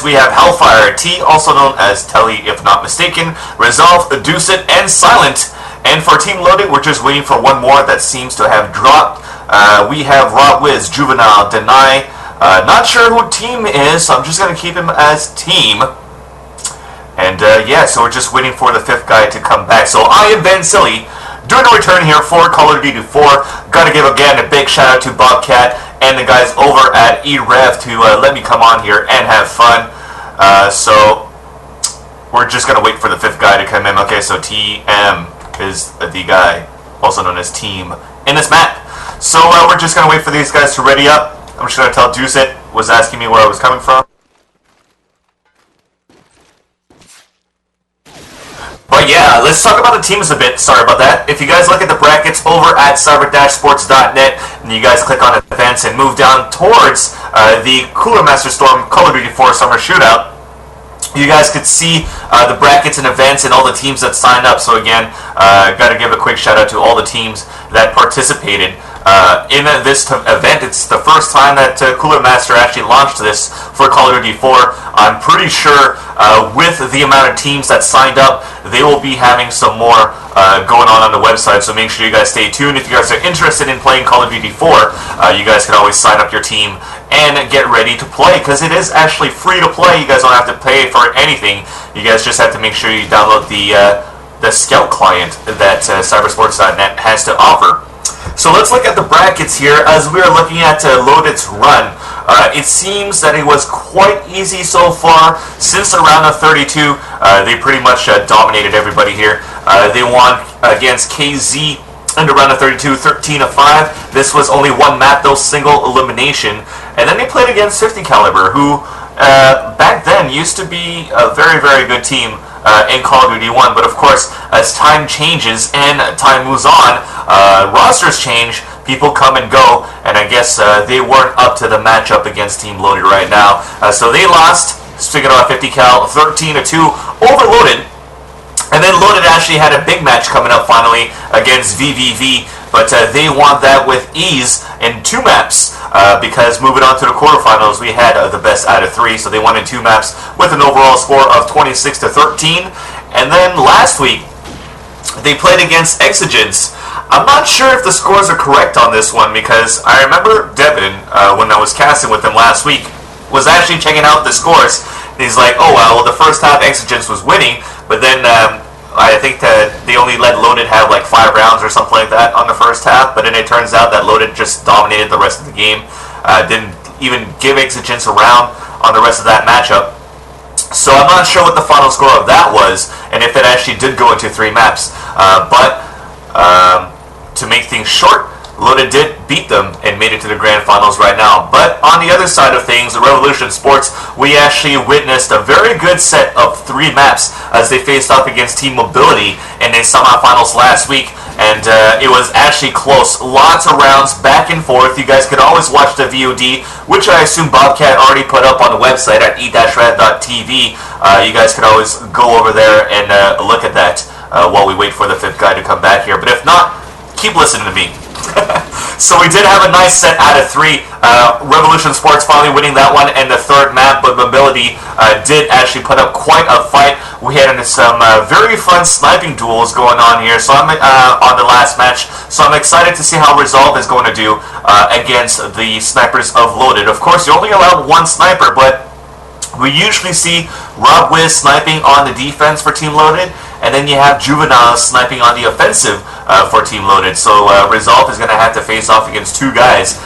we have Hellfire, T, also known as Telly, if not mistaken, Resolve, Deucit, and Silent. And for Team Loaded, we're just waiting for one more that seems to have dropped. We have Rob Wiz, Juvenile, Deny. Not sure who Team is, so I'm just going to keep him as Team. And yeah, so we're just waiting for the fifth guy to come back. So I am Ben Silly, doing a return here for Call of Duty 4. Gotta give again a big shout out to Bobcat and the guys over at e-rev to let me come on here and have fun. So we're just gonna wait for the fifth guy to come in. Okay, so TM is the guy, also known as Team, in this map. So we're just gonna wait for these guys to ready up. I'm just gonna tell Deucit was asking me where I was coming from. But yeah, let's talk about the teams a bit. Sorry about that. If you guys look at the brackets over at cyber-sports.net, and you guys click on events and move down towards the Cooler Master Storm Call of Duty 4 Summer Shootout, you guys could see the brackets and events and all the teams that signed up. So again, got to give a quick shout out to all the teams that participated in this event. It's the first time that Cooler Master actually launched this for Call of Duty 4. I'm pretty sure with the amount of teams that signed up, they will be having some more going on the website, so make sure you guys stay tuned. If you guys are interested in playing Call of Duty 4, you guys can always sign up your team and get ready to play, because it is actually free to play. You guys don't have to pay for anything. You guys just have to make sure you download the Scout client that cybersports.net has to offer. So let's look at the brackets here as we are looking at Loaded's run. It seems that it was quite easy so far. Since the round of 32, they pretty much dominated everybody here. They won against KZ in the round of 32, 13-5. This was only one map, though, single elimination. And then they played against 50 Caliber, who back then used to be a very, very good team in Call of Duty 1, but of course, as time changes and time moves on, rosters change, people come and go, and I guess they weren't up to the matchup against Team Loaded right now. So they lost, speaking about 50 cal, 13-2 over Loaded. And then Loaded actually had a big match coming up finally against VVV, but they won that with ease in 2 maps, because moving on to the quarterfinals, we had the best out of 3, so they won in 2 maps with an overall score of 26-13. And then last week, they played against Exigence. I'm not sure if the scores are correct on this one, because I remember Devin, when I was casting with him last week, was actually checking out the scores. And he's like, oh well, the first half Exigence was winning, but then I think that they only let Loaded have like 5 rounds or something like that on the first half, but then it turns out that Loaded just dominated the rest of the game, didn't even give Exigence a round on the rest of that matchup. So I'm not sure what the final score of that was, and if it actually did go into 3 maps, but to make things short, Loaded did beat them and made it to the grand finals right now. But on the other side of things, the Revolution Sports, we actually witnessed a very good set of 3 maps as they faced off against Team Mobility in the semifinals last week. And it was actually close. Lots of rounds back and forth. You guys could always watch the VOD, which I assume Bobcat already put up on the website at e-rev.tv. You guys could always go over there and look at that while we wait for the 5th guy to come back here. But if not, keep listening to me. So we did have a nice set out of 3. Revolution Sports finally winning that one and the 3rd map, but Mobility did actually put up quite a fight. We had some very fun sniping duels going on here. So I'm on the last match. So I'm excited to see how Resolve is going to do against the snipers of Loaded. Of course, you only allow 1 sniper, but we usually see Rob Wiz sniping on the defense for Team Loaded, and then you have Juvenile sniping on the offensive for Team Loaded. So Resolve is going to have to face off against 2 guys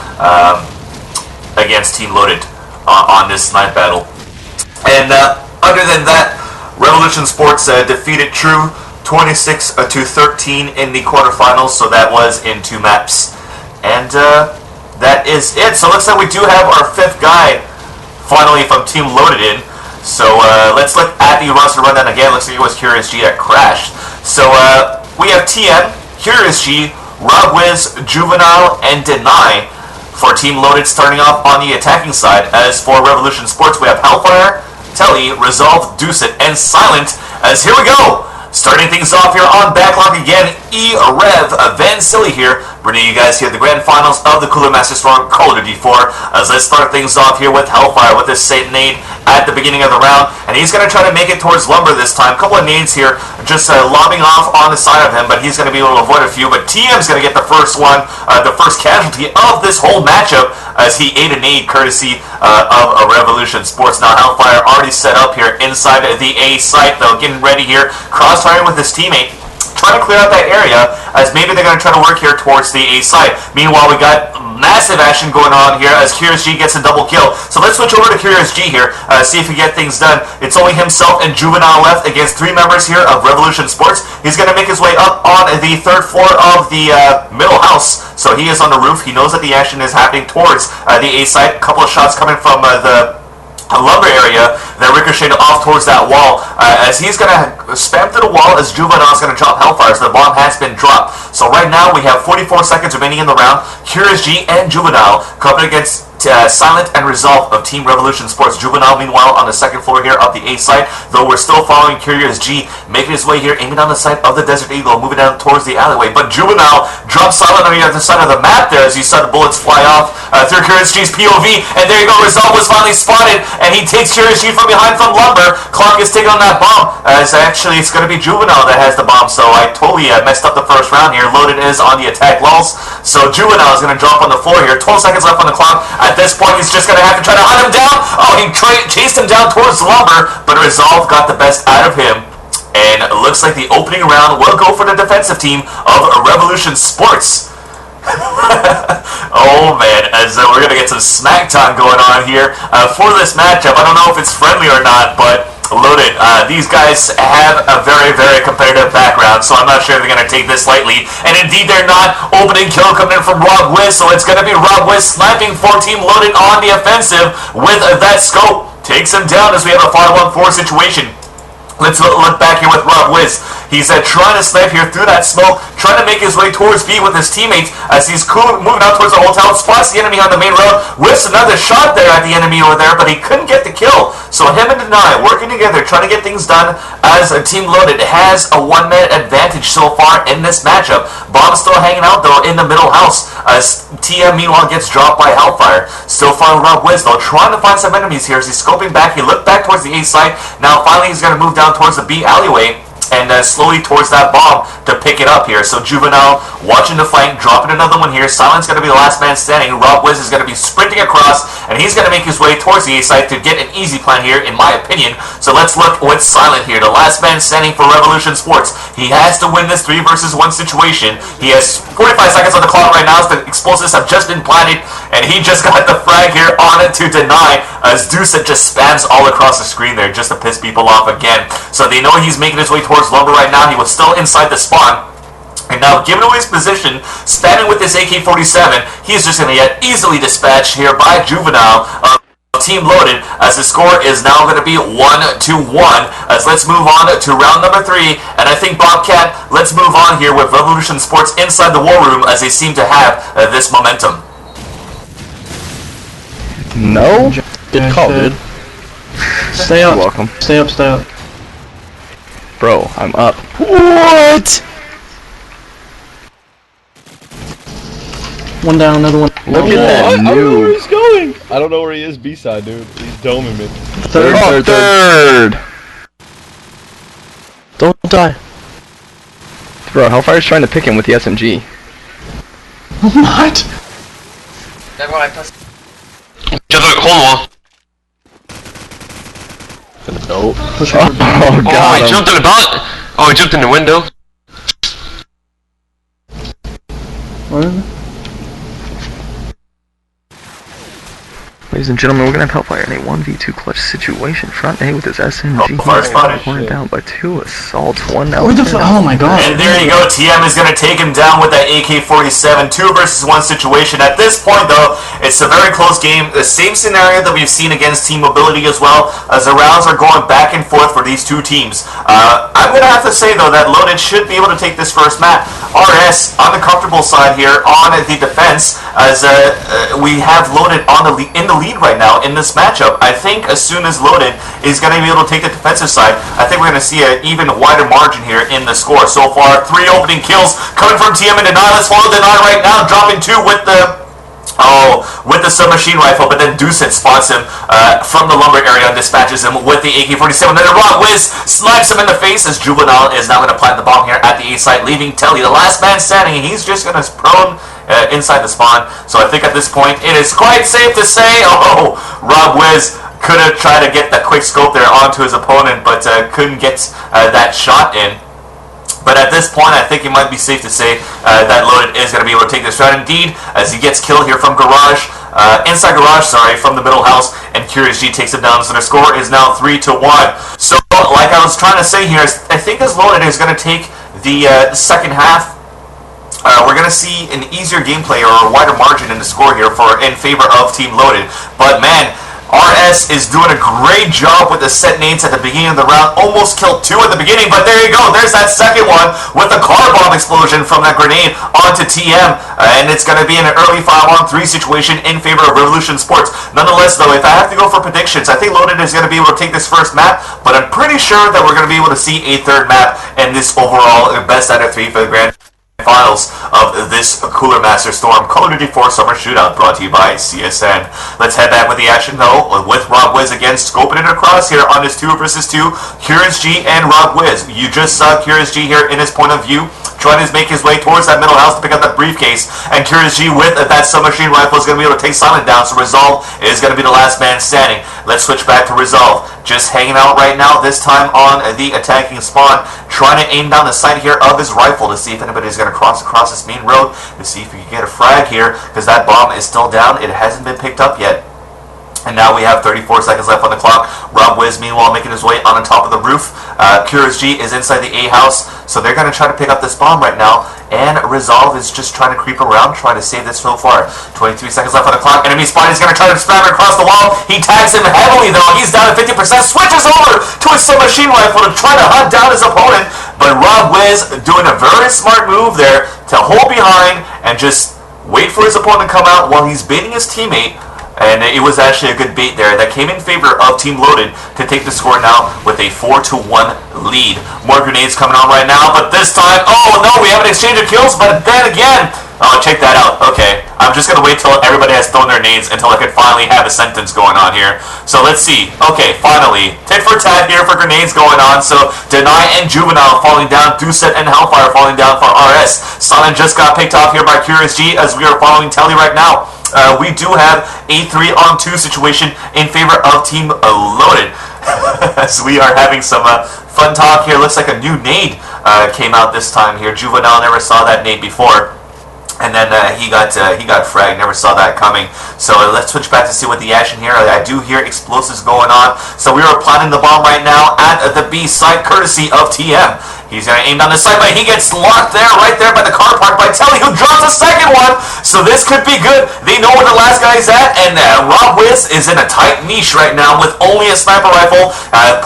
against Team Loaded on this snipe battle. And other than that, Revolution Sports defeated True 26-13 in the quarterfinals, so that was in 2 maps. And that is it. So it looks like we do have our 5th guy finally from Team Loaded in. So let's look at the roster rundown again. Looks like it was Curious G that crashed. So we have TM, Curious G, Rob Wiz, Juvenile, and Deny for Team Loaded starting off on the attacking side. As for Revolution Sports, we have Hellfire, Telly, Resolve, Deucit, and Silent. As here we go! Starting things off here on Backlog again, e-rev Van Silly here, bringing you guys here the grand finals of the Cooler Master Storm COD4. As let's start things off here with Hellfire with this Satan nade at the beginning of the round, and he's going to try to make it towards Lumber this time. A couple of nades here, just lobbing off on the side of him, but he's going to be able to avoid a few. But TM's going to get the first one, the first casualty of this whole matchup, as he ate a nade courtesy of a Revolution Sports. Now Hellfire already set up here inside the A site, though, getting ready here, crossfire with his teammate, trying to clear out that area, as maybe they're going to try to work here towards the A site. Meanwhile, we got massive action going on here as Curious G gets a double kill. So let's switch over to Curious G here, see if we get things done. It's only himself and Juvenile left against 3 members here of Revolution Sports. He's going to make his way up on the 3rd floor of the middle house. So he is on the roof. He knows that the action is happening towards the A site. A couple of shots coming from the Lumber area that ricocheted off towards that wall, as he's going to spam through the wall as Juvenile is going to drop Hellfire, so the bomb has been dropped. So right now we have 44 seconds remaining in the round. Curious G and Juvenile coming against Silent and Resolve of Team Revolution Sports. Juvenile, meanwhile, on the 2nd floor here of the A site, though we're still following Curious G, making his way here, aiming down the side of the Desert Eagle, moving down towards the alleyway. But Juvenile drops Silent on the other side of the map there as you saw the bullets fly off through Curious G's POV, and there you go, Resolve was finally spotted, and he takes Curious G from behind from Lumber. Clock is taking on that bomb, as actually it's going to be Juvenile that has the bomb, so I totally messed up the first round here. Loaded is on the attack lulls, so Juvenile is going to drop on the floor here. 12 seconds left on the clock. At this point, he's just going to have to try to hunt him down. Oh, he chased him down towards Lumber, but Resolve got the best out of him. And it looks like the opening round will go for the defensive team of Revolution Sports. Oh man, as we're going to get some smack time going on here for this matchup. I don't know if it's friendly or not, but Loaded, these guys have a very, very competitive background, so I'm not sure they're going to take this lightly. And indeed, they're not. Opening kill coming in from Rob Wiz, so it's going to be Rob Wiz sniping for Team Loaded on the offensive with that scope. Takes him down as we have a 5-on-4 situation. Let's look back here with Rob Wiz. He's trying to snipe here through that smoke, trying to make his way towards B with his teammates as he's moving out towards the hotel. Spots the enemy on the main road. Whiffs another shot there at the enemy over there, but he couldn't get the kill. So him and Deny working together, trying to get things done as a Team Loaded has a 1-man advantage so far in this matchup. Bomb's still hanging out though in the middle house as TM meanwhile gets dropped by Hellfire. Still following Rob Wiz though, trying to find some enemies here as he's scoping back. He looked back towards the A site. Now finally he's going to move down towards the B alleyway and slowly towards that bomb to pick it up here. So Juvenile watching the flank, dropping another one here. Silent's going to be the last man standing. Rob Wiz is going to be sprinting across, and he's going to make his way towards the A site to get an easy plan here, in my opinion. So let's look with Silent here, the last man standing for Revolution Sports. He has to win this 3 versus 1 situation. He has 45 seconds on the clock right now, so the explosives have just been planted, and he just got the frag here on it to Deny, as Deuce just spams all across the screen there just to piss people off again. So they know he's making his way towards Lumber right now. He was still inside the spawn. And now, given away his position, spamming with this AK-47, he's just going to get easily dispatched here by Juvenile of Team Loaded, as the score is now going to be 1-1. As let's move on to round number 3. And I think, Bobcat, let's move on here with Revolution Sports inside the war room, as they seem to have this momentum. No? Good call, dude. Stay up. You're welcome. Stay up, stay up. Bro, I'm up. What? One down, another one. Look at that I don't know where noob. he's going. I don't know where he is. B-side, dude. He's doming me. Third. Don't die. Bro, Hellfire's trying to pick him with the SMG. What? Hold on. Nope. Oh, Oh, God. he jumped in the ballot. Oh, he jumped in the window. What? Ladies and gentlemen, we're gonna have Hellfire in a 1v2 clutch situation. Front A with his SMG. Hellfire spotted. Cornered down by 2 assaults, 1 now. Where the fuck? Oh my god. And there you go, TM is going to take him down with that AK-47, 2 versus 1 situation. At this point, though, it's a very close game. The same scenario that we've seen against Team Mobility as well, as the rounds are going back and forth for these two teams. I'm going to have to say, though, that Loaded should be able to take this first map. RS on the comfortable side here on the defense, as we have Loaded in the lead right now in this matchup. I think as soon as Loaded is going to be able to take the defensive side, I think we're going to see an even wider margin here in the score. So far, 3 opening kills coming from TM and Deny. Let's follow Deny right now, dropping 2 with the submachine rifle, but then Deucet spots him from the lumber area and dispatches him with the AK-47. Then the Rock Wiz snipes him in the face as Juvenile is now going to plant the bomb here at the A site, leaving Telly, the last man standing, and he's just going to prone inside the spawn. So I think at this point it is quite safe to say, Rob Wiz could have tried to get that quick scope there onto his opponent, but couldn't get that shot in. But at this point, I think it might be safe to say that Loaded is going to be able to take this round. Indeed, as he gets killed here from Garage, from the middle house, and Curious G takes it down. So their score is now 3-1. So, like I was trying to say here, I think as Loaded is going to take the second half, we're going to see an easier gameplay or a wider margin in the score here in favor of Team Loaded. But man, RS is doing a great job with the set nades at the beginning of the round. Almost killed 2 at the beginning, but there you go. There's that second one with the car bomb explosion from that grenade onto TM. And it's going to be an early 5-on-3 situation in favor of Revolution Sports. Nonetheless, though, if I have to go for predictions, I think Loaded is going to be able to take this first map, but I'm pretty sure that we're going to be able to see a third map in this overall best out of 3 for the Grand Finals of this Cooler Master Storm Call of Duty 4 Summer Shootout, brought to you by CSN. Let's head back with the action though, with Rob Wiz again scoping it across here on this 2 versus 2. Curious G and Rob Wiz. You just saw Curious G here in his point of view, trying to make his way towards that middle house to pick up that briefcase, and Curious G with that submachine rifle is going to be able to take Silent down, so Resolve is going to be the last man standing. Let's switch back to Resolve, just hanging out right now, this time on the attacking spawn, trying to aim down the sight here of his rifle to see if anybody's going to cross across this main road, to see if we can get a frag here, because that bomb is still down. It hasn't been picked up yet. And now we have 34 seconds left on the clock. Rob Wiz, meanwhile, making his way on top of the roof. Curious G is inside the A house, so they're going to try to pick up this bomb right now. And Resolve is just trying to creep around, trying to save this so far. 23 seconds left on the clock. Enemy spot is going to try to spam across the wall. He tags him heavily, though. He's down to 50%. Switches over to his submachine rifle to try to hunt down his opponent. But Rob Wiz doing a very smart move there to hold behind and just wait for his opponent to come out while he's baiting his teammate. And it was actually a good bait there that came in favor of Team Loaded to take the score now with a 4-1 lead. More grenades coming on right now, but this time, oh no, we have an exchange of kills, but then again, oh, check that out. Okay, I'm just going to wait till everybody has thrown their nades until I can finally have a sentence going on here. So let's see. Okay, finally, tit for tat here for grenades going on. So Deny and Juvenile falling down, Deucet and Hellfire falling down for RS. Silent just got picked off here by Curious G as we are following Telly right now. We do have a 3-on-2 situation in favor of Team Loaded. As we are having some fun talk here. Looks like a new nade came out this time here. Juvenile never saw that nade before. And then he got fragged. Never saw that coming. So let's switch back to see what the action here. I do hear explosives going on. So we are planting the bomb right now at the B site, courtesy of TM. He's going to aim down the sight, but he gets locked there, right there by the car park by Telly, who drops a second one. So this could be good. They know where the last guy's at, and Rob Wiz is in a tight niche right now with only a sniper rifle,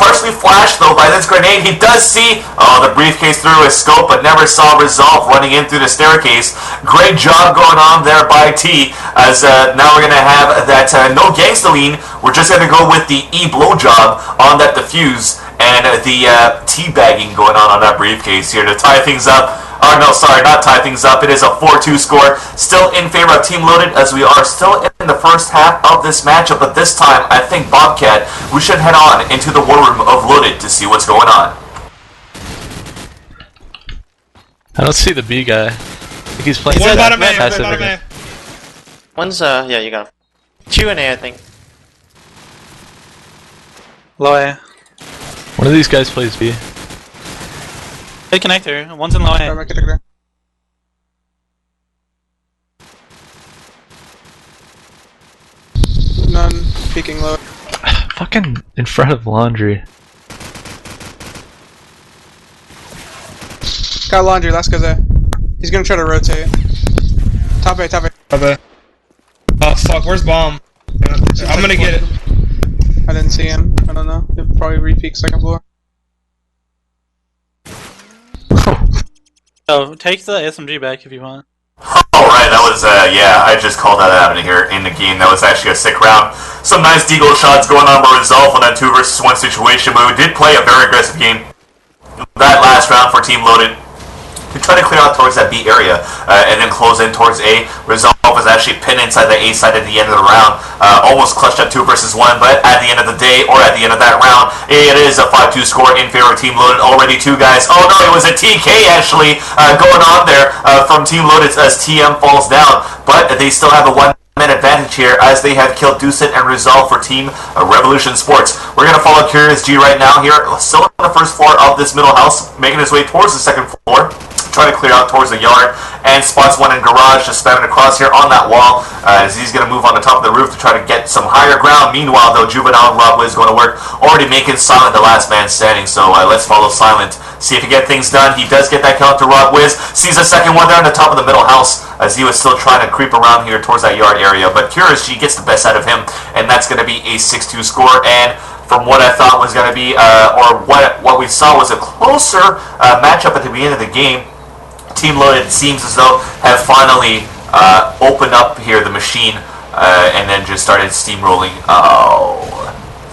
partially flashed though by this grenade. He does see the briefcase through his scope, but never saw Resolve running in through the staircase. Great job going on there by T, as now we're going to have that no gangsta-lean. We're just going to go with the E-blowjob on that defuse, and the teabagging going on that briefcase here to tie things up. Oh no, sorry, not tie things up. It is a 4-2 score, still in favor of Team Loaded, as we are still in the first half of this matchup. But this time, I think Bobcat, we should head on into the war room of Loaded to see what's going on. I don't see the B guy. I think he's playing passive again. One's yeah, you got him. 2 and A, I think. Low A. One of these guys plays B. Hey, connector. One's in low A. None. Peeking low. Fucking in front of laundry. Got laundry, last guy's A. He's gonna try to rotate. Top A, top A. Top A. Oh fuck, where's bomb? I'm gonna get it. I didn't see him. I don't know. He'll probably re-peek second floor. Oh, take the SMG back if you want. Alright, that was, yeah, I just called that out in here in the game. That was actually a sick round. Some nice deagle shots going on by Resolve on that 2 versus 1 situation, but we did play a very aggressive game. That last round for Team Loaded, we try to clear out towards that B area and then close in towards A. Resolve was actually pinned inside the A side at the end of the round. Almost clutched up 2 versus 1, but at the end of the day, or at the end of that round, it is a 5-2 score in favor of Team Loaded. Already 2 guys. Oh no, it was a TK actually going on there from Team Loaded as TM falls down, but they still have a 1-man advantage here as they have killed Deucet and Resolve for Team Revolution Sports. We're going to follow Curious G right now here, still on the first floor of this middle house, making his way towards the second floor. Try to clear out towards the yard, and spots one in garage, just spamming across here on that wall as he's going to move on the top of the roof to try to get some higher ground. Meanwhile, though, Juvenile and Rob Wiz going to work, already making Silent the last man standing, so let's follow Silent, see if he get things done. He does get that kill out to Rob Wiz, sees a second one there on the top of the middle house as he was still trying to creep around here towards that yard area, but Curious G gets the best out of him, and that's going to be a 6-2 score. And from what I thought was going to be, or what we saw was a closer matchup at the beginning of the game, Team Loaded seems as though have finally opened up here the machine and then just started steamrolling. Oh,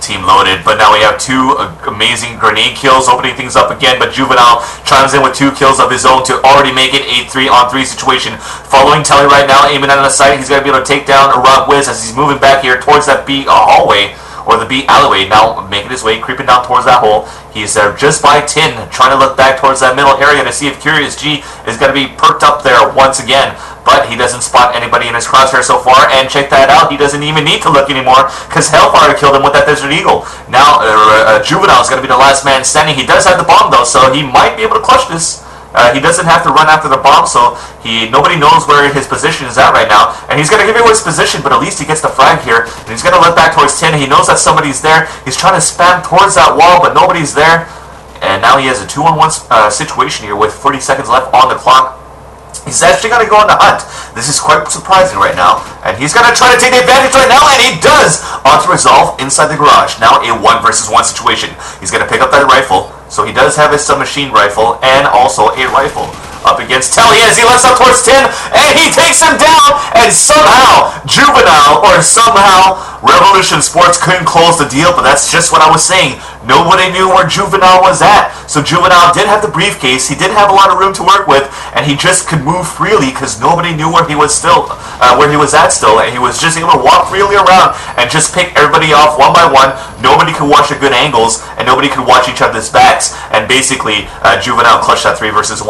Team Loaded. But now we have 2 amazing grenade kills, opening things up again. But Juvenile chimes in with 2 kills of his own to already make it a 3-on-3 situation. Following Telly right now, aiming out of the sight. He's going to be able to take down Rob Wiz as he's moving back here towards that B hallway, or the B alleyway, now making his way, creeping down towards that hole. He's just by tin, trying to look back towards that middle area to see if Curious G is going to be perked up there once again. But he doesn't spot anybody in his crosshair so far, and check that out, he doesn't even need to look anymore, because Hellfire killed him with that Desert Eagle. Now, Juvenile is going to be the last man standing. He does have the bomb, though, so he might be able to clutch this. He doesn't have to run after the bomb, so nobody knows where his position is at right now. And he's going to give away his position, but at least he gets the frag here. And he's going to look back towards 10. He knows that somebody's there. He's trying to spam towards that wall, but nobody's there. And now he has a 2-on-1 situation here with 30 seconds left on the clock. He's actually going to go on the hunt. This is quite surprising right now. And he's going to try to take the advantage right now, and he does! Onto Resolve inside the garage. Now a 1 versus 1 situation. He's going to pick up that rifle. So he does have his submachine rifle and also a rifle. Up against Telly as he lets up towards 10, and he takes him down, and somehow Juvenile, or somehow Revolution Sports couldn't close the deal, but that's just what I was saying. Nobody knew where Juvenile was at. So Juvenile did have the briefcase, he did have a lot of room to work with, and he just could move freely because nobody knew where he was at still, and he was just able to walk freely around and just pick everybody off one by one. Nobody could watch the good angles, and nobody could watch each other's backs, and basically Juvenile clutched that 3 versus 1.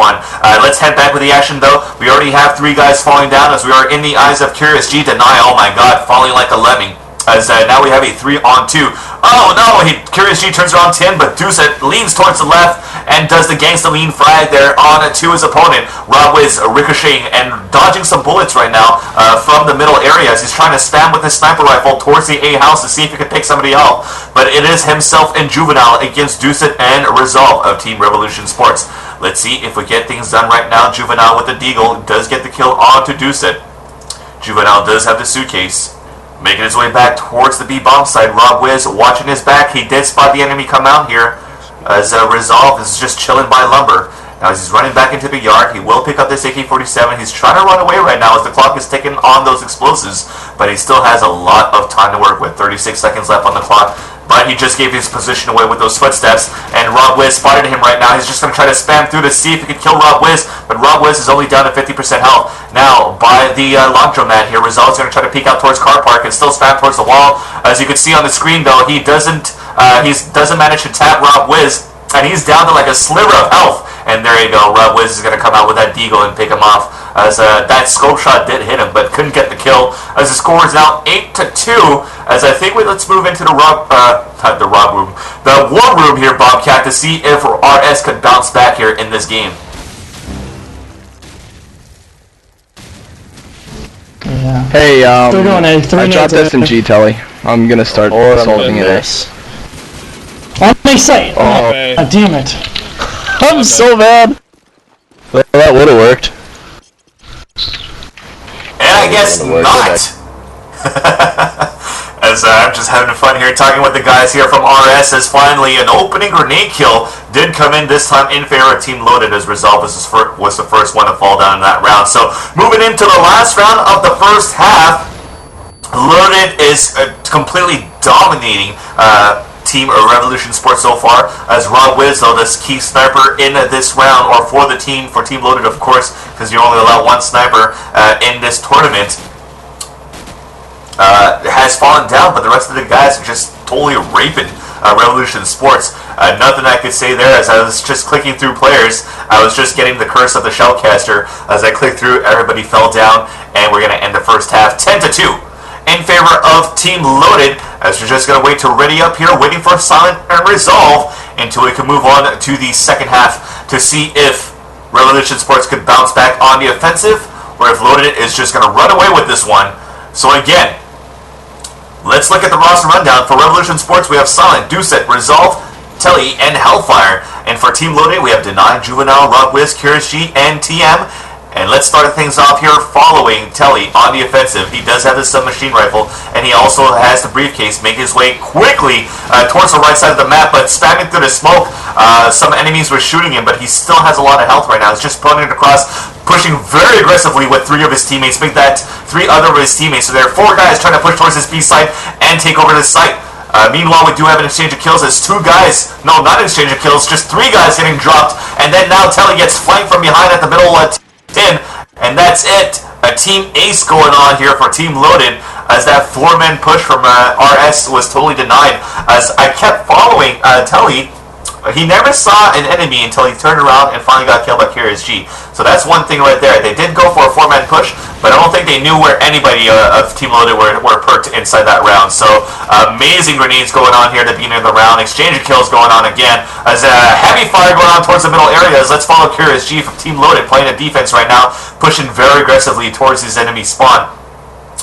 Let's head back with the action, though. We already have 3 guys falling down as we are in the eyes of Curious G. Deny, oh my god, falling like a lemming. As now we have a 3-on-2. Oh no, Curious G turns around 10, but Deucet leans towards the left and does the gangsta lean frag there on to his opponent. Rob Wiz ricocheting and dodging some bullets right now from the middle area as he's trying to spam with his sniper rifle towards the A house to see if he can pick somebody off. But it is himself and Juvenile against Deucet and Resolve of Team Revolution Sports. Let's see if we get things done right now. Juvenile with the deagle does get the kill onto Deucet. Juvenile does have the suitcase. Making his way back towards the B bomb site. Rob Wiz watching his back. He did spot the enemy come out here as Resolve is just chilling by lumber. Now as he's running back into the yard, he will pick up this AK-47. He's trying to run away right now as the clock is ticking on those explosives, but he still has a lot of time to work with. 36 seconds left on the clock. But he just gave his position away with those footsteps, and Rob Wiz spotted him right now. He's just going to try to spam through to see if he can kill Rob Wiz, but Rob Wiz is only down to 50% health. Now, by the laundromat here, Resolve's going to try to peek out towards car park and still spam towards the wall. As you can see on the screen, though, he doesn't manage to tap Rob Wiz, and he's down to like a sliver of health. And there you go, Rob Wiz is going to come out with that deagle and pick him off, as that scope shot did hit him, but couldn't get the kill, as the score is now 8-2, as I think let's move into the war room here, Bobcat, to see if RS could bounce back here in this game. Yeah. Hey, They're going A. I dropped SMG, Telly. I'm gonna start assaulting it. On my site! Oh, damn it. I'm so mad! Well, that would've worked. And I guess not! As I'm just having fun here talking with the guys here from RS, as finally an opening grenade kill did come in, this time in favor of Team Loaded, as Resolve was the first one to fall down in that round. So moving into the last round of the first half, Loaded is completely dominating Team Revolution Sports so far, as Rob Wiz, though, this key sniper in this round, or for Team Loaded, of course, because you only allow one sniper in this tournament, has fallen down, but the rest of the guys are just totally raping Revolution Sports. Nothing I could say there, as I was just clicking through players. I was just getting the curse of the Shellcaster. As I clicked through, everybody fell down, and we're going to end the first half 10-2 in favor of Team Loaded, as we're just going to wait to ready up here, waiting for Silent and Resolve until we can move on to the second half to see if Revolution Sports could bounce back on the offensive, or if Loaded is just going to run away with this one. So again, let's look at the roster rundown. For Revolution Sports, we have Silent, Doucet, Resolve, Telly, and Hellfire. And for Team Loaded, we have Deny, Juvenile, Rodwiz, Curious G, and TM. And let's start things off here following Telly on the offensive. He does have the submachine rifle, and he also has the briefcase, making his way quickly towards the right side of the map, but spamming through the smoke. Some enemies were shooting him, but he still has a lot of health right now. He's just pulling it across, pushing very aggressively with 3 of his teammates, make that 3 other of his teammates. So there are 4 guys trying to push towards this B site and take over this site. Meanwhile, we do have an exchange of kills as 2 guys, no, not an exchange of kills, just 3 guys getting dropped, and then now Telly gets flanked from behind at the middle 10, and that's it. A team ace going on here for Team Loaded, as that 4-man push from RS was totally denied. As I kept following Telly, he never saw an enemy until he turned around and finally got killed by Curious G. So that's one thing right there. They did go for a 4-man push, but I don't think they knew where anybody of Team Loaded were perked inside that round. So amazing grenades going on here at the beginning of the round. Exchange of kills going on again. As heavy fire going on towards the middle areas. Let's follow Curious G from Team Loaded, playing a defense right now, pushing very aggressively towards his enemy spawn.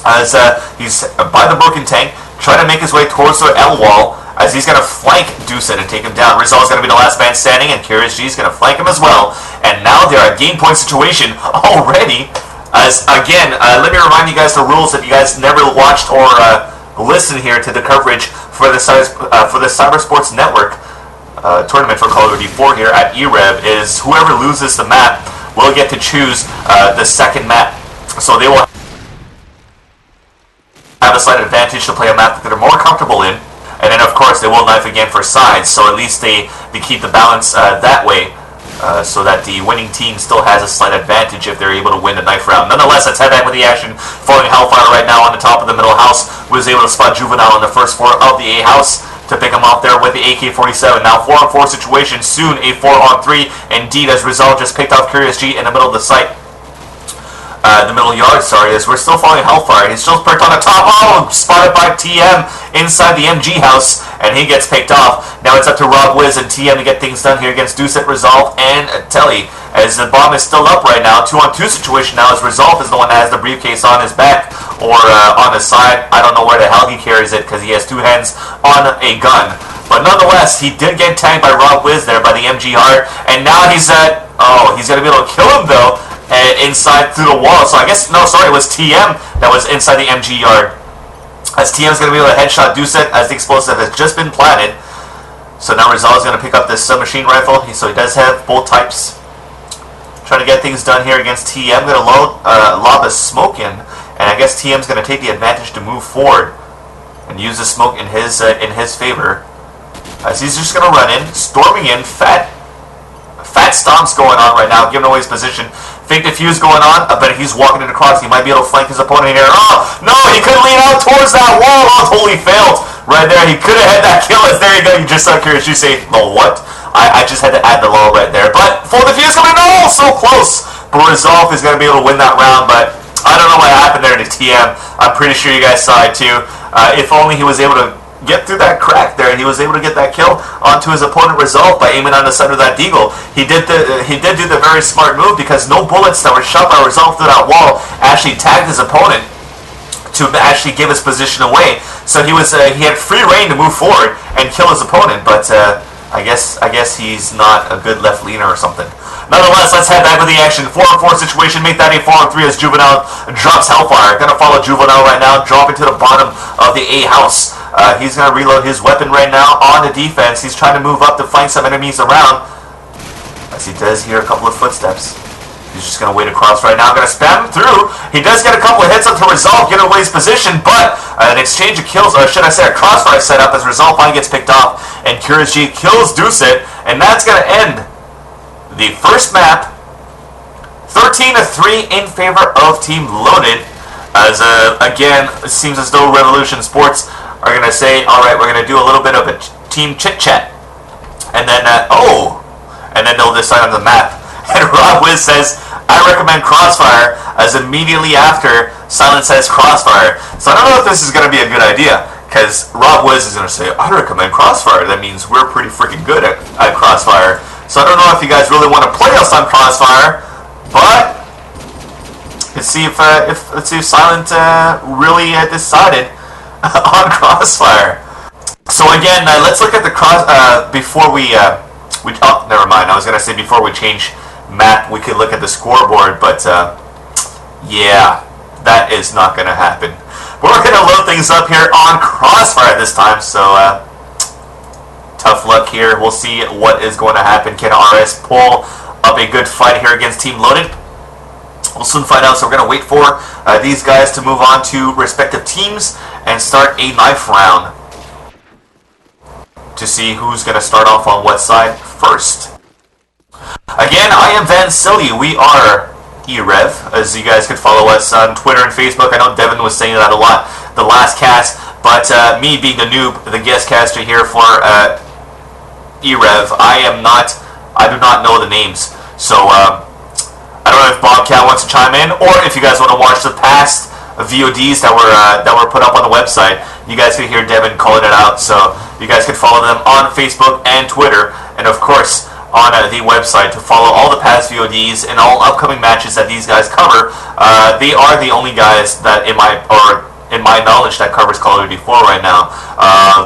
As he's by the broken tank, trying to make his way towards the L wall, as he's going to flank Doucet and take him down. Resolve's going to be the last man standing, and Curious G's going to flank him as well. And now they're a game point situation already. As, again, let me remind you guys the rules if you guys never watched or listened here to the coverage for the Cyber Sports Network tournament for Call of Duty 4 here at e-rev, is whoever loses the map will get to choose the second map. So they will have a slight advantage to play a map that they're more comfortable in. And then, of course, they will knife again for sides, so at least they keep the balance that way, so that the winning team still has a slight advantage if they're able to win the knife round. Nonetheless, let's head back with the action. Following Hellfire right now on the top of the middle house, was able to spot Juvenile on the first floor of the A house to pick him off there with the AK-47. Now 4-on-4 situation, soon a 4-on-3. Indeed, as Resolve just picked off Curious G in the middle of the site. The middle yard, sorry, as we're still following Hellfire. He's still perked on the top. Oh, spotted by TM inside the MG house, and he gets picked off. Now it's up to Rob Wiz and TM to get things done here against Doucet, Resolve, and Telly, as the bomb is still up right now. 2-on-2 situation now, as Resolve is the one that has the briefcase on his back, or on his side. I don't know where the hell he carries it, because he has 2 hands on a gun. But nonetheless, he did get tagged by Rob Wiz there by the MGR, and now he's at, he's going to be able to kill him, though, inside through the wall. So I guess, no, sorry, it was TM that was inside the MG yard. As TM's going to be able to headshot Doucet as the explosive has just been planted. So now Resolve's going to pick up this submachine rifle. So he does have both types. Trying to get things done here against TM. Going to lob a smoke in. And I guess TM's going to take the advantage to move forward and use the smoke in his favor. As he's just going to run in, storming in, fat stomps going on right now, giving away his position. Fake defuse going on, but he's walking it across. He might be able to flank his opponent here. Oh, no, he couldn't lean out towards that wall. Oh, totally failed right there. He could have had that kill. As there you go. You just saw Curious. You say, no, what? I just had to add the lull right there. But full defuse coming in. Oh, so close. But Resolve is going to be able to win that round, but I don't know what happened there to TM. I'm pretty sure you guys saw it too. If only he was able to get through that crack there, and he was able to get that kill onto his opponent Resolve by aiming on the side of that deagle. He did do the very smart move, because no bullets that were shot by Resolve through that wall actually tagged his opponent to actually give his position away. So he had free reign to move forward and kill his opponent, but I guess he's not a good left leaner or something. Nonetheless, let's head back with the action. 4-on-4 situation. Make that a 4-on-3 as Juvenile drops Hellfire. Gonna follow Juvenile right now, dropping to the bottom of the A house. He's gonna reload his weapon right now on the defense. He's trying to move up to flank some enemies around. As he does hear a couple of footsteps. He's just going to wait across right now. Going to spam him through. He does get a couple of hits up to Resolve, get away his position, but an exchange of kills, or should I say a crossfire set up as Resolve finally gets picked off, and Curious G kills Deucit, and that's going to end the first map. 13-3 in favor of Team Loaded, as again, it seems as though Revolution Sports are going to say, alright, we're going to do a little bit of a team chit-chat, and then, and then they'll decide on the map. And Rob Wiz says, I recommend Crossfire, as immediately after Silent says Crossfire. So I don't know if this is going to be a good idea, because Rob Wiz is going to say, I recommend Crossfire. That means we're pretty freaking good at Crossfire. So I don't know if you guys really want to play us on Crossfire, but let's see if Silent really decided on Crossfire. So again, let's look at the before we oh, never mind. I was going to say before we change map, we could look at the scoreboard, but yeah, that is not going to happen. But we're going to load things up here on Crossfire this time, so tough luck here. We'll see what is going to happen. Can RS pull up a good fight here against Team Loaded? We'll soon find out, so we're going to wait for these guys to move on to respective teams and start a knife round to see who's going to start off on what side first. Again, I am Van Silly. We are e-rev, as you guys could follow us on Twitter and Facebook. I know Devin was saying that a lot the last cast, but me being the noob, the guest caster here for e-rev, I do not know the names. So I don't know if Bobcat wants to chime in, or if you guys want to watch the past VODs that were put up on the website. You guys can hear Devin calling it out, so you guys can follow them on Facebook and Twitter, and of course on the website to follow all the past VODs and all upcoming matches that these guys cover. They are the only guys that, in my knowledge, that covers Call of Duty 4 right now.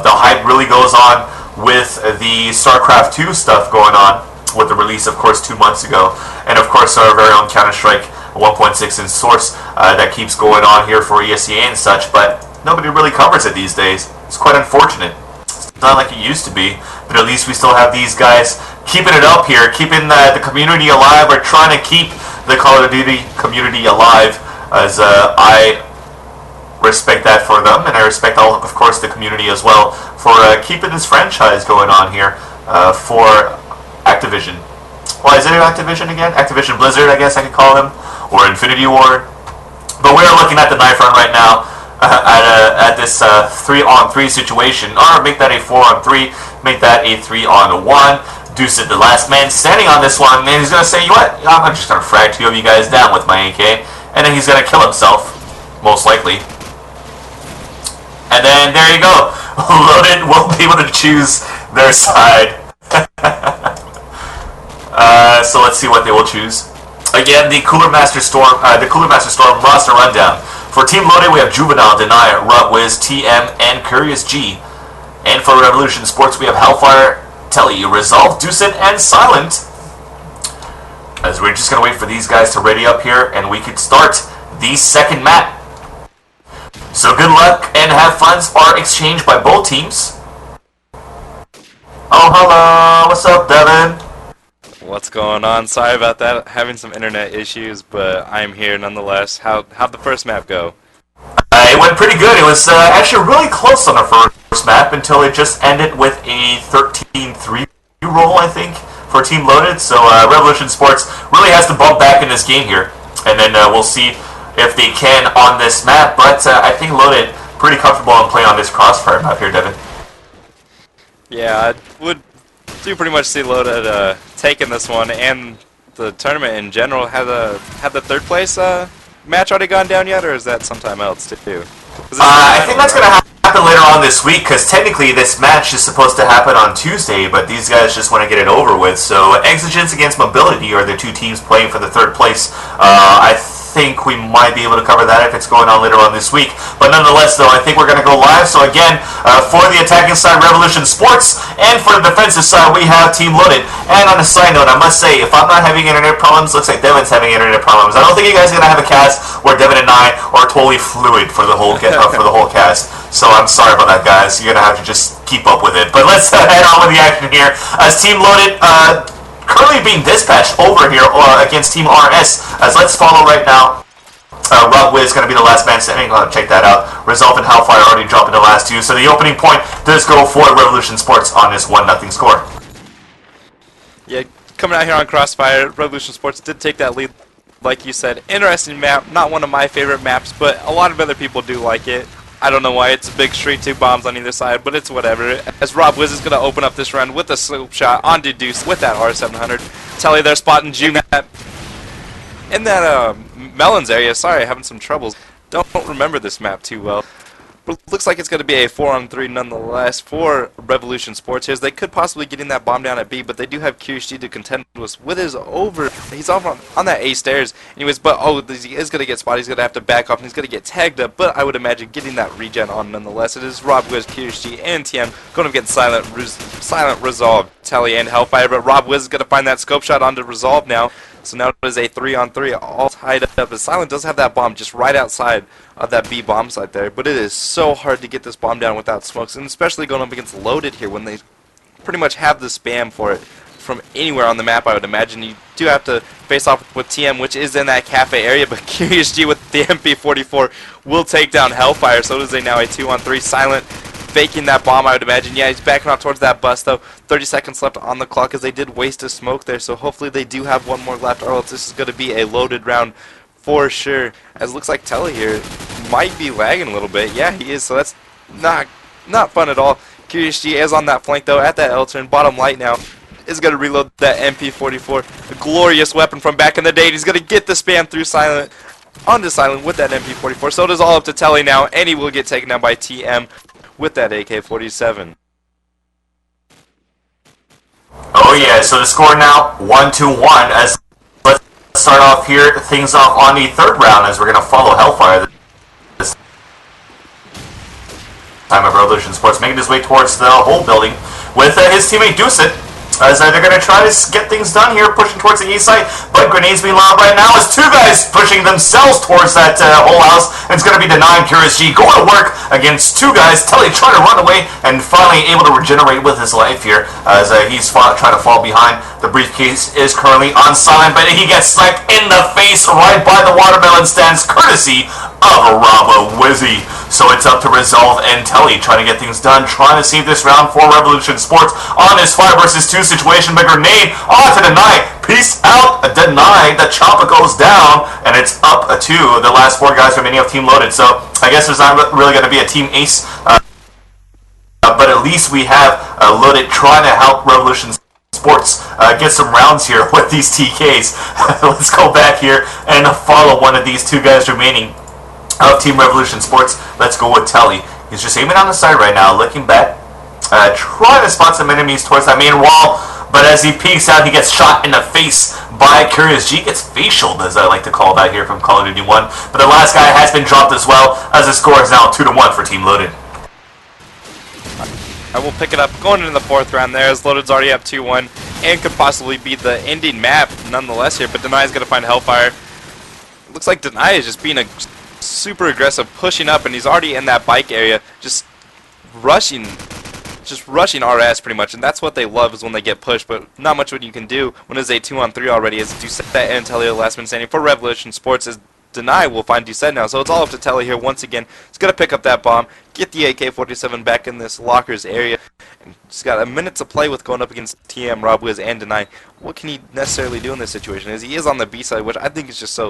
The hype really goes on with the StarCraft 2 stuff going on, with the release, of course, 2 months ago, and of course our very own Counter-Strike 1.6 in Source that keeps going on here for ESEA and such, but nobody really covers it these days. It's quite unfortunate. It's not like it used to be, but at least we still have these guys keeping it up here, keeping the community alive, or trying to keep the Call of Duty community alive, as I respect that for them, and I respect all, of course, the community as well for keeping this franchise going on here for Activision. Well, is it Activision again? Activision Blizzard, I guess I could call them, or Infinity Ward. But we're looking at the knife run right now at this 3-on-3 situation, or make that a 4-on-3, make that a 3-on-1. Deucit, the last man standing on this one, and he's going to say, you know what, I'm just going to frag 2 of you guys down with my AK, and then he's going to kill himself, most likely. And then, there you go. Loaded will be able to choose their side. So let's see what they will choose. Again, the Cooler Master Storm roster rundown. For Team Loaded, we have Juvenile, Denier, Rob Wiz, TM, and Curious G. And for Revolution Sports, we have Hellfire, Telly, Resolve, Deucit, and Silent. As we're just going to wait for these guys to ready up here, and we could start the second map. So good luck and have fun are exchanged by both teams. Oh, hello. What's up, Devin? What's going on? Sorry about that. Having some internet issues, but I'm here nonetheless. How'd the first map go? It went pretty good. It was actually really close on the first map until it just ended with a 13-3 roll, I think, for Team Loaded. So Revolution Sports really has to bump back in this game here, and then we'll see if they can on this map. But I think Loaded pretty comfortable in playing on this Crossfire map here, Devin. Yeah, I would do pretty much see Loaded taking this one and the tournament in general. Have the third place match already gone down yet, or is that sometime else too? I think that's going to happen later on this week, because technically this match is supposed to happen on Tuesday, but these guys just want to get it over with. So Exigence against Mobility are the two teams playing for the third place. I think we might be able to cover that if it's going on later on this week. But nonetheless, though, I think we're going to go live. So again, for the attacking side, Revolution Sports, and for the defensive side, we have Team Loaded. And on a side note, I must say, if I'm not having internet problems, looks like Devin's having internet problems. I don't think you guys are going to have a cast where Devin and I are totally fluid for the whole cast. So I'm sorry about that, guys. You're going to have to just keep up with it. But let's head on with the action here. As Team Loaded currently being dispatched over here against Team RS. As let's follow right now. Rob Wiz is going to be the last man standing. Check that out. Resolve and Hellfire already dropping the last two. So the opening point does go for Revolution Sports on this 1-0 score. Yeah, coming out here on Crossfire, Revolution Sports did take that lead. Like you said, interesting map. Not one of my favorite maps, but a lot of other people do like it. I don't know why. It's a big straight two bombs on either side, but it's whatever. As Rob Wiz is going to open up this round with a slope shot onto Deuce with that R700. Telly there spotting G-Map in that Melons area. Sorry, having some troubles. Don't remember this map too well. But looks like it's going to be a 4-on-3 nonetheless for Revolution Sports here. They could possibly get in that bomb down at B, but they do have QHD to contend with his over. He's off on that A stairs. Anyways, but he is going to get spotted. He's going to have to back off, and he's going to get tagged up. But I would imagine getting that regen on nonetheless. It is Rob Wiz, QHD, and TM going to get silent Resolve, Telly, and Hellfire. But Rob Wiz is going to find that scope shot onto Resolve now. So now it is a 3-on-3, all tied up. But Silent does have that bomb just right outside of that B bomb site there. But it is so hard to get this bomb down without smokes, and especially going up against Loaded here when they pretty much have the spam for it from anywhere on the map. I would imagine you do have to face off with TM, which is in that cafe area. But QHG with the MP44 will take down Hellfire. So it is now a 2-on-3. Silent faking that bomb, I would imagine. Yeah, he's backing off towards that bus, though. 30 seconds left on the clock as they did waste a smoke there, so hopefully they do have one more left, or else this is going to be a loaded round for sure. As it looks like Telly here might be lagging a little bit. Yeah, he is, so that's not fun at all. QHG is on that flank, though, at that L-turn. Bottom light now is going to reload that MP44. A glorious weapon from back in the day. He's going to get the spam through Silent, onto Silent with that MP44. So it is all up to Telly now, and he will get taken down by TM with that AK-47. Oh yeah, so the score now 1-1 as let's start off here, things off on the third round as we're going to follow Hellfire this time of Revolution Sports, making his way towards the whole building with his teammate Deucet. As they're going to try to get things done here, pushing towards the east side, but grenades being lobbed right now as two guys pushing themselves towards that whole house, and it's going to be denying QSG going to work against two guys. Telly trying to run away and finally able to regenerate with his life here as he's trying to fall behind. The briefcase is currently on silent, but he gets sniped in the face right by the watermelon stands, courtesy of Rob Wizzy. So it's up to Resolve and Telly trying to get things done, trying to save this round for Revolution Sports on this 5 versus 2 situation. But grenade on to Deny. Peace out, Deny. The chopper goes down, and it's up to the last 4 guys remaining of Team Loaded. So I guess there's not really going to be a team ace, but at least we have Loaded trying to help Revolution Sports get some rounds here with these TKs. Let's go back here and follow one of these 2 guys remaining of Team Revolution Sports. Let's go with Telly. He's just aiming on the side right now, looking back, trying to spot some enemies towards that main wall, but as he peeks out, he gets shot in the face by Curious G. Gets facialed, as I like to call that here from Call of Duty 1. But the last guy has been dropped as well, as the score is now 2-1 for Team Loaded. I will pick it up going into the 4th round there, as Loaded's already up 2-1 and could possibly be the ending map nonetheless here, but Deny's going to find Hellfire. Looks like Deny is just being a super aggressive, pushing up, and he's already in that bike area, just rushing RS pretty much, and that's what they love, is when they get pushed, but not much what you can do when it's a 2-on-3 already, as Doucet and Telly are the last man standing for Revolution Sports, as Deny will find Doucet now, so it's all up to Telly here once again. He's going to pick up that bomb, get the AK-47 back in this locker's area, and just got a minute to play with going up against TM, Rob Wiz, and Deny. What can he necessarily do in this situation, as he is on the B side, which I think is just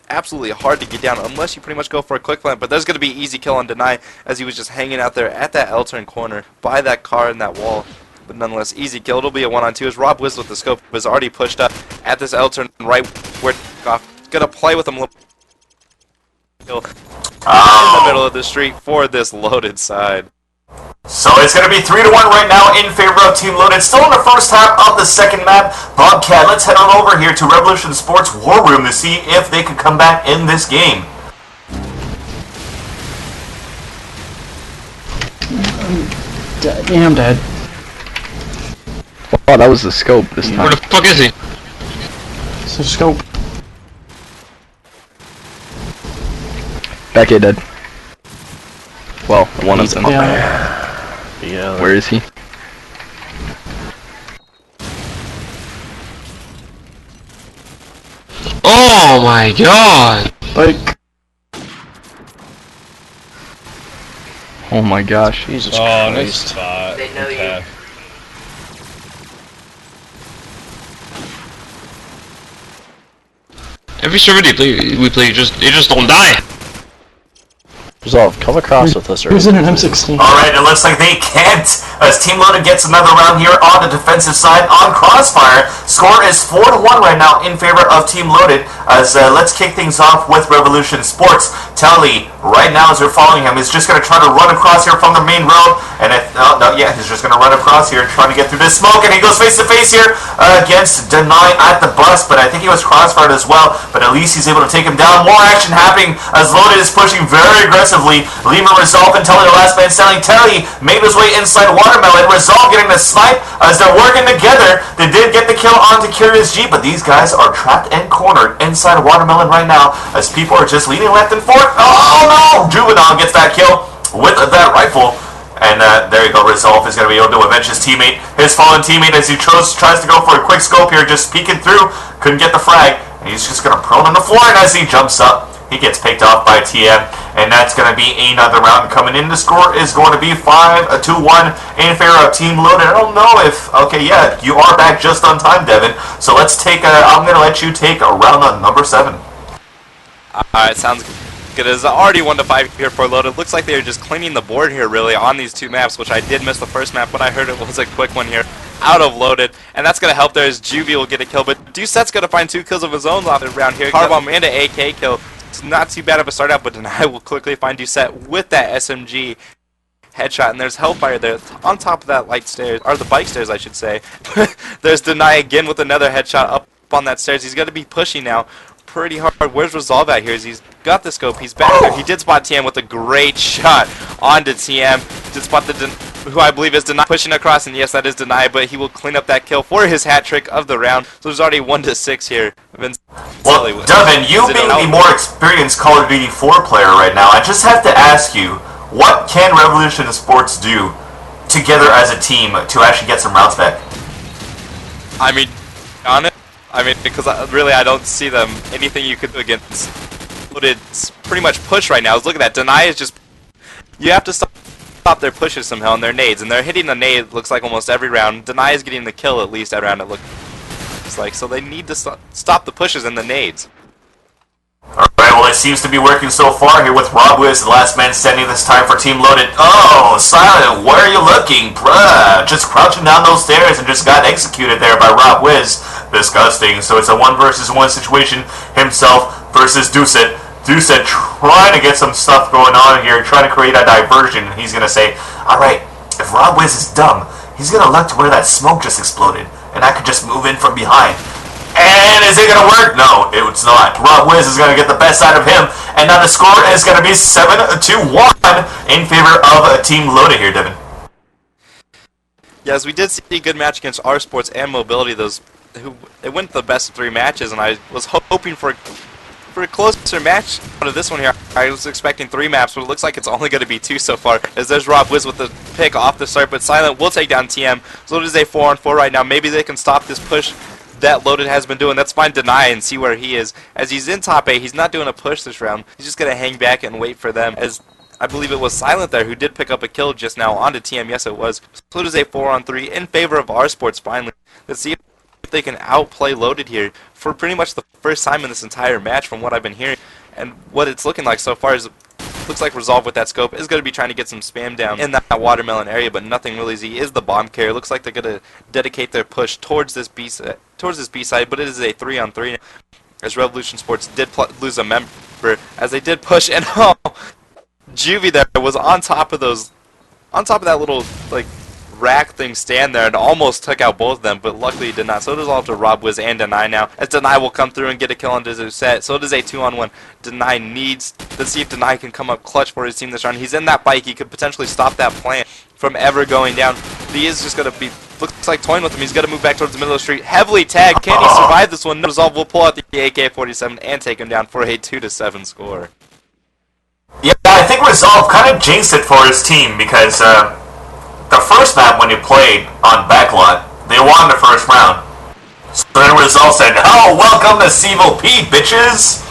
absolutely hard to get down unless you pretty much go for a quick plant. But there's going to be easy kill on Deny, as he was just hanging out there at that L-turn corner by that car in that wall. But nonetheless, easy kill. It'll be a 1-on-2 as Rob Wiz with the scope was already pushed up at this L-turn right where off. Going to play with him a little in the middle of the street for this Loaded side. So it's going to be 3-1 right now in favor of Team Loaded. Still in the first half of the second map. Bobcat, let's head on over here to Revolution Sports War Room to see if they can come back in this game. Yeah, I'm dead. Oh, that was the scope this time. Where the fuck is he? It's a scope. Back A dead. Well, one of them. Yeah. Where is he? Oh my god! Like, Oh my gosh. Jesus Oh, Christ. nice spot. They know Okay. Every server we play, you just don't die. Resolve, come across with us. Who's in an M16? Alright, it looks like they can't, as Team Loaded gets another round here on the defensive side on Crossfire. Score is 4-1 right now in favor of Team Loaded, as let's kick things off with Revolution Sports. Tally, right now as you're following him, is just going to try to run across here from the main road, and he's just going to run across here, trying to get through this smoke, and he goes face to face here against Deny at the bus, but I think he was crossfired as well, but at least he's able to take him down. More action happening as Loaded is pushing very aggressively. Lima Resolve and Telly, the last man standing. Telly made his way inside Watermelon. Resolve getting the snipe as they're working together. They did get the kill onto Curious G, but these guys are trapped and cornered inside Watermelon right now as people are just leaning left and forth. Oh no! Juvenile gets that kill with that rifle. And there you go, Resolve is going to be able to avenge his teammate, his fallen teammate, as he tries to go for a quick scope here, just peeking through. Couldn't get the frag, and he's just going to prone on the floor, and as he jumps up, he gets picked off by TM, and that's going to be another round coming in. The score is going to be 5-1 in favor of Team Loaded. I don't know if, okay, yeah, you are back just on time, Devin. So let's take, I'm going to let you take a round on number 7. Alright, sounds good. It's already 1-5 here for Loaded. Looks like they're just cleaning the board here, really, on these two maps, which I did miss the first map, but I heard it was a quick one here out of Loaded, and that's going to help there as Juvie will get a kill, but Doucette's going to find 2 kills of his own around here. Carbomb and an AK kill. It's not too bad of a start out, but Deny will quickly find Doucette with that SMG headshot, and there's Hellfire there on top of that light stairs, or the bike stairs I should say. There's Deny again with another headshot up on that stairs. He's going to be pushing now pretty hard. Where's Resolve at here? He's got the scope. He's back there. He did spot TM with a great shot onto TM. Did spot the who I believe is Deny pushing across, and yes, that is Deny, but he will clean up that kill for his hat trick of the round. So there's already 1-6 here. Well, Devin, you being the more experienced Call of Duty 4 player right now, I just have to ask you, what can Revolution Sports do together as a team to actually get some rounds back? I mean, because really I don't see them anything you could do against Loaded's pretty much push right now. Look at that. Deny is just, you have to stop their pushes somehow and their nades, and they're hitting the nade, looks like almost every round. Deny is getting the kill at least every round, it looks like, so they need to stop the pushes and the nades. Alright, well it seems to be working so far here with Rob Wiz, the last man standing this time for Team Loaded. Oh, Silent, where are you looking? Bruh, just crouching down those stairs and just got executed there by Rob Wiz. Disgusting. So it's a 1 versus 1 situation, himself versus Doucet. Doucet trying to get some stuff going on here, trying to create a diversion. He's going to say, alright, if Rob Wiz is dumb, he's going to look to where that smoke just exploded, and I could just move in from behind. And is it going to work? No, it's not. Rob Wiz is going to get the best out of him, and now the score is going to be 7-1 in favor of Team Loaded here, Devin. Yes, we did see a good match against R-Sports and Mobility. It went the best of 3 matches, and I was hoping for a closer match out of this one here. I was expecting 3 maps, but it looks like it's only going to be 2 so far, as there's Rob Wiz with the pick off the start, but Silent will take down TM. So it is a 4-on-4 right now. Maybe they can stop this push that Loaded has been doing. Let's find Deny and see where he is. As he's in top 8, he's not doing a push this round. He's just going to hang back and wait for them, as I believe it was Silent there who did pick up a kill just now onto TM. Yes, it was. So it is a 4-on-3 in favor of R-Sports finally. Let's see if they can outplay Loaded here for pretty much the first time in this entire match from what I've been hearing. And what it's looking like so far is, looks like Resolve with that scope is going to be trying to get some spam down in that Watermelon area, but nothing really easy. Is the bomb carrier. Looks like they're going to dedicate their push towards this B side, but it is a 3-on-3 as Revolution Sports did lose a member as they did push, and Juvie there was on top of those on top of that little, like, rack thing stand there and almost took out both of them, but luckily did not. So it is all to Rob Wiz and Deny now, as Deny will come through and get a kill on Dizzy. So it is a 2-on-1. Deny needs to see if Deny can come up clutch for his team this round. He's in that bike. He could potentially stop that plant from ever going down. But he is just going to be, looks like toying with him. He's going to move back towards the middle of the street. Heavily tagged. Can he survive this one? No. Resolve will pull out the AK-47 and take him down for a 2-7 score. Yeah, I think Resolve kind of jinxed it for his team because the first map when he played on Backlot, they won the first round. So then Resolve said, "Oh, welcome to Seville P, bitches!"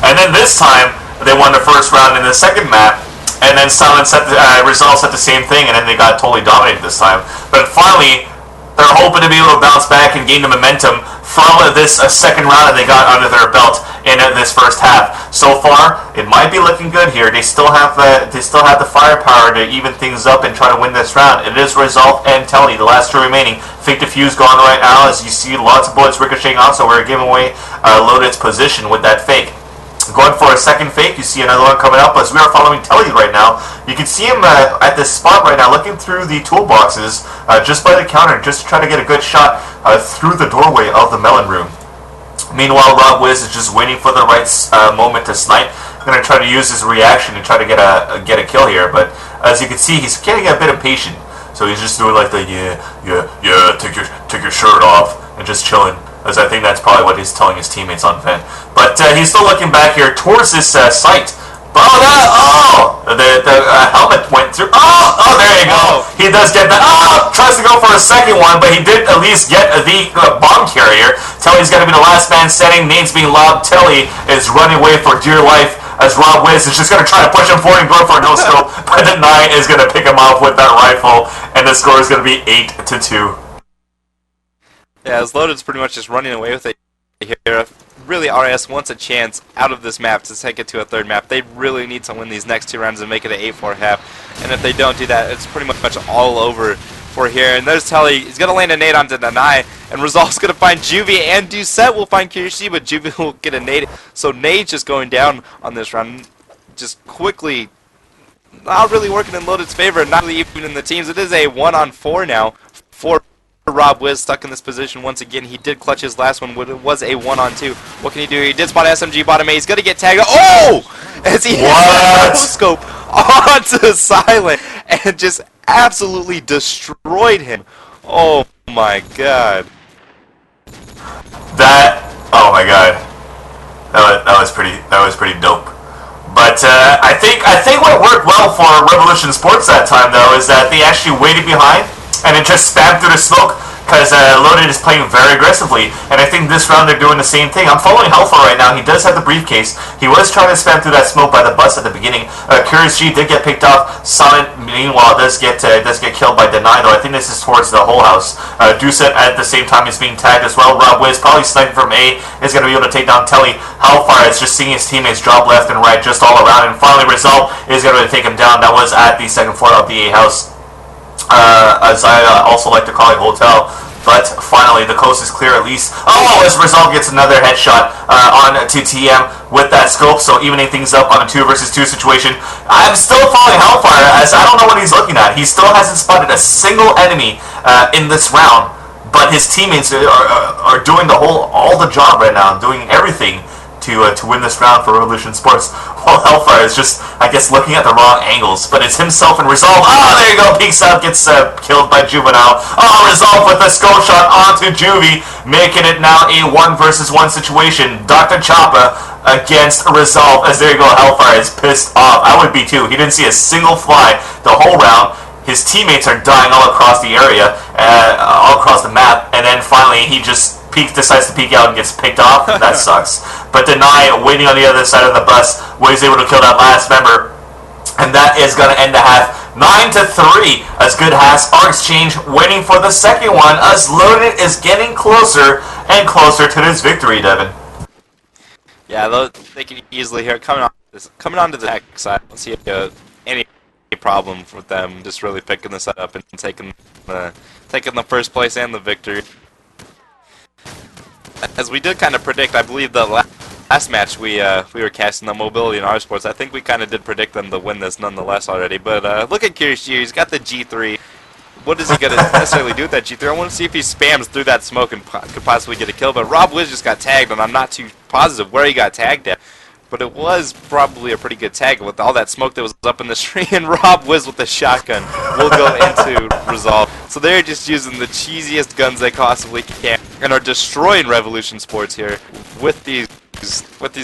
And then this time, they won the first round in the second map, and then Resolve said the same thing, and then they got totally dominated this time. But finally, they're hoping to be able to bounce back and gain the momentum from this second round that they got under their belt in this first half. So far, it might be looking good here. They still have the firepower to even things up and try to win this round. It is Resolve and Telly, the last two remaining. Fake Defuse going right now, as you see lots of bullets ricocheting off, so we're giving away Loaded's position with that fake. Going for a second fake, you see another one coming up as we are following Telly right now. You can see him at this spot right now, looking through the toolboxes just by the counter, just to try to get a good shot through the doorway of the melon room. Meanwhile, Rob Wiz is just waiting for the right moment to snipe. Going to try to use his reaction to try to get a kill here, but as you can see, he's getting a bit impatient. So he's just doing like the yeah, take your shirt off and just chilling. As I think that's probably what he's telling his teammates on vent. But he's still looking back here towards this site. The helmet went through. Oh, there you go. He does get that. Tries to go for a second one, but he did at least get the bomb carrier. Telly's going to be the last man standing. Names being loud. Telly is running away for dear life as Rob Wiz is just going to try to push him forward and go for a no-scope. But the 9 is going to pick him off with that rifle, and the score is going to be 8-2. Yeah, as Loaded's pretty much just running away with it here. Really, RS wants a chance out of this map to take it to a third map. They really need to win these next two rounds and make it an 8-4 half. And if they don't do that, it's pretty much all over for here. And there's Telly. He's going to land a nade onto Deny. And Resolve's going to find Juvie, and Doucette will find Kirishi, but Juvie will get a nade. So nade's just going down on this round. Just quickly, not really working in Loaded's favor, not really even in the teams. It is a 1-on-4 now for Rob Wiz, stuck in this position once again. He did clutch his last one, but it was a 1-on-2. What can he do? He did spot SMG bottom A. He's going to get tagged. Oh! As he has a scope onto Silent and just absolutely destroyed him. Oh my god. Oh my god. That was pretty dope. But I think what worked well for Revolution Sports that time though is that they actually waited behind and it just spammed through the smoke because Loaded is playing very aggressively, and I think this round they're doing the same thing. I'm following Hellfire right now. He does have the briefcase. He was trying to spam through that smoke by the bus at the beginning. Curious G did get picked off. Summit, meanwhile, does get killed by Deny, though. I think this is towards the whole house. Doucette at the same time is being tagged as well. Rob Wiz, probably sniping from A, is going to be able to take down Telly. Hellfire is just seeing his teammates drop left and right just all around, and finally Resolve is going to take him down. That was at the second floor of the A house. As I also like to call it, hotel. But finally, the coast is clear at least. Oh, as Resolve gets another headshot on to TM with that scope, so evening things up on a 2 versus 2 situation. I'm still following Hellfire, as I don't know what he's looking at. He still hasn't spotted a single enemy in this round, but his teammates are doing all the job right now, doing everything to win this round for Revolution Sports. Well, Hellfire is just, I guess, looking at the wrong angles, but it's himself and Resolve. Oh, there you go, peeks out, gets killed by Juvenile. Oh, Resolve with a scope shot onto Juvie, making it now a 1 versus 1 situation. Dr. Choppa against Resolve, as there you go, Hellfire is pissed off. I would be too. He didn't see a single fly the whole round. His teammates are dying all across the area, all across the map, and then finally he just decides to peek out and gets picked off. That sucks. But Deny, waiting on the other side of the bus, was able to kill that last member, and that is going to end the half 9-3 as Good has our exchange, waiting for the second one as Loaded is getting closer and closer to this victory, Devin. Yeah, they can easily hear it coming on to the back side. Let's see if any problem with them just really picking this up and taking the first place and the victory. As we did kind of predict, I believe the last match we were casting the mobility in our sports. I think we kind of did predict them to win this nonetheless already. But look at Curious G. He's got the G3. What is he going to necessarily do with that G3? I want to see if he spams through that smoke and could possibly get a kill. But Rob Wiz just got tagged, and I'm not too positive where he got tagged at. But it was probably a pretty good tag with all that smoke that was up in the tree, and Rob Wiz with the shotgun will go into Resolve. So they're just using the cheesiest guns they possibly can and are destroying Revolution Sports here with these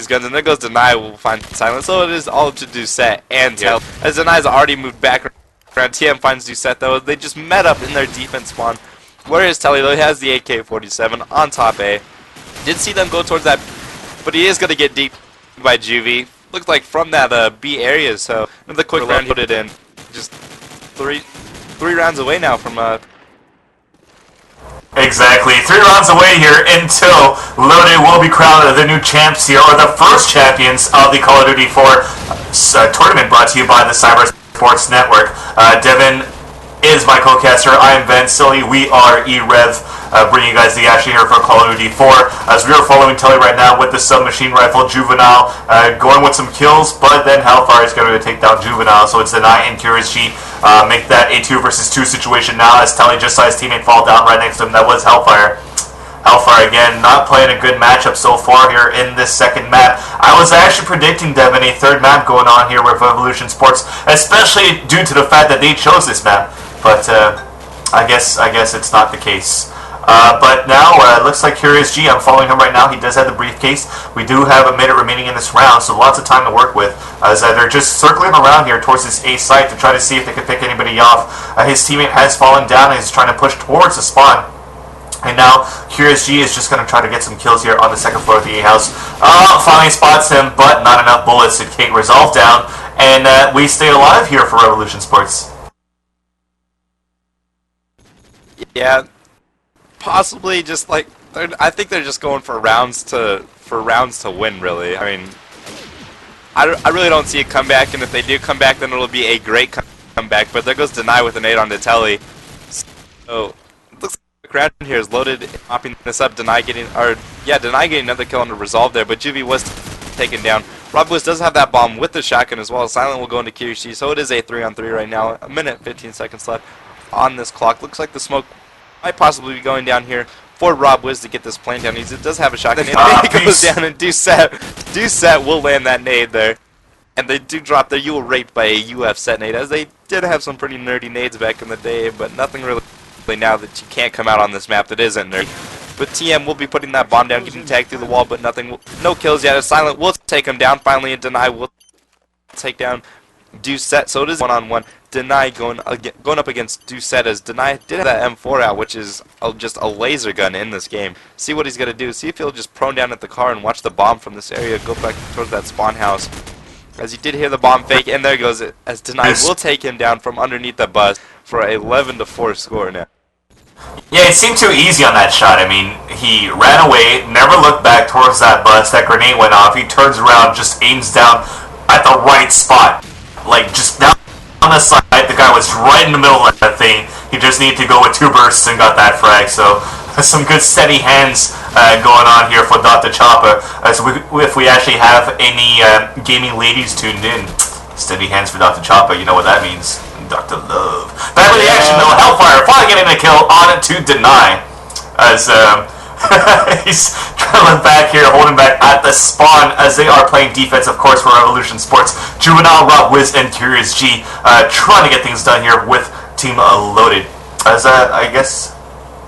guns. And there goes Deny, will find silence. So it is all to Doucette and Tell. As Deny's already moved back around, TM finds Doucette though. They just met up in their defense spawn. Whereas Telly though, he has the AK-47 on top A. Did see them go towards that, but he is going to get deep by Juvie. Looked like from that B area, so another quick round put it in. Just three rounds away now from Exactly. 3 rounds away here until Loaded will be crowned the new champs here, or the first champions of the Call of Duty 4 tournament, brought to you by the Cyber Sports Network. Devin is my co-caster. I am Ben Silly. We are e-rev, bringing you guys the action here for Call of Duty 4. As we are following Telly right now with the submachine rifle, Juvenile going with some kills, but then Hellfire is going to take down Juvenile. So it's Deny and Curious G make that a 2 versus 2 situation now, as Telly just saw his teammate fall down right next to him. That was Hellfire. Hellfire again, not playing a good matchup so far here in this second map. I was actually predicting, Devin, a third map going on here with Revolution Sports, especially due to the fact that they chose this map. But I guess it's not the case. But now it looks like Curious G. I'm following him right now. He does have the briefcase. We do have a minute remaining in this round, so lots of time to work with. As they're just circling around here towards this A site to try to see if they can pick anybody off. His teammate has fallen down and is trying to push towards the spawn. And now Curious G is just going to try to get some kills here on the second floor of the A house. Finally spots him, but not enough bullets to take Resolve down. And we stay alive here for Revolution Sports. Yeah, possibly just like I think they're just going for rounds to win. Really, I mean, I really don't see a comeback, and if they do come back, then it'll be a great comeback. But there goes Deny with an 8 on Telly. So it looks like the crowd here is Loaded, mopping this up. Deny getting another kill on the Resolve there, but Juvie was taken down. Rob Wiz does have that bomb with the shotgun as well. Silent will go into Curious G, so it is a 3-on-3 right now. A minute 15 seconds left on this clock. Looks like the smoke might possibly be going down here for Rob Wiz to get this plane down. He does have a shotgun. And it goes down, and Doucette will land that nade there. And they do drop there. You were raped by a UF set nade, as they did have some pretty nerdy nades back in the day, but nothing really now that you can't come out on this map that isn't nerdy. But TM will be putting that bomb down, getting tagged through the wall, but no kills yet. Silent will take him down finally, and Deny will take down Doucette. So it is 1-on-1. Deny going up against Doucette, as Deny did have that M4 out, which is just a laser gun in this game. See what he's going to do. See if he'll just prone down at the car and watch the bomb from this area go back towards that spawn house. As he did hear the bomb fake, and there goes it, as Deny will take him down from underneath the bus for a 11-4 score now. Yeah, it seemed too easy on that shot. I mean, he ran away, never looked back towards that bus. That grenade went off. He turns around, just aims down at the right spot. Like, just down on the side. The guy was right in the middle of that thing. He just needed to go with 2 bursts and got that frag. So, some good steady hands going on here for Dr. Chopper. So if we actually have any gaming ladies tuned in, steady hands for Dr. Chopper, you know what that means. Dr. Love. Back with the action though, Hellfire finally getting a kill on it to Deny. As he's trailing back here, holding back at the spawn as they are playing defense, of course, for Revolution Sports. Juvenile, Rob Wiz, and Curious G trying to get things done here with Team Loaded. As I guess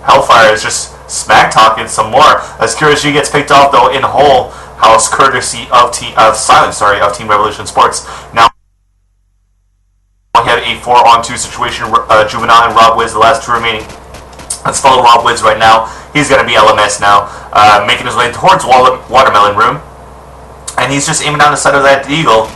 Hellfire is just smack talking some more as Curious G gets picked off though in whole house, courtesy of Team Revolution Sports. Now we have a 4-on-2 situation. Juvenile and Rob Wiz, the last 2 remaining. Let's follow Rob Wiz right now. He's going to be LMS now, making his way towards Watermelon Room. And he's just aiming down the side of that Eagle.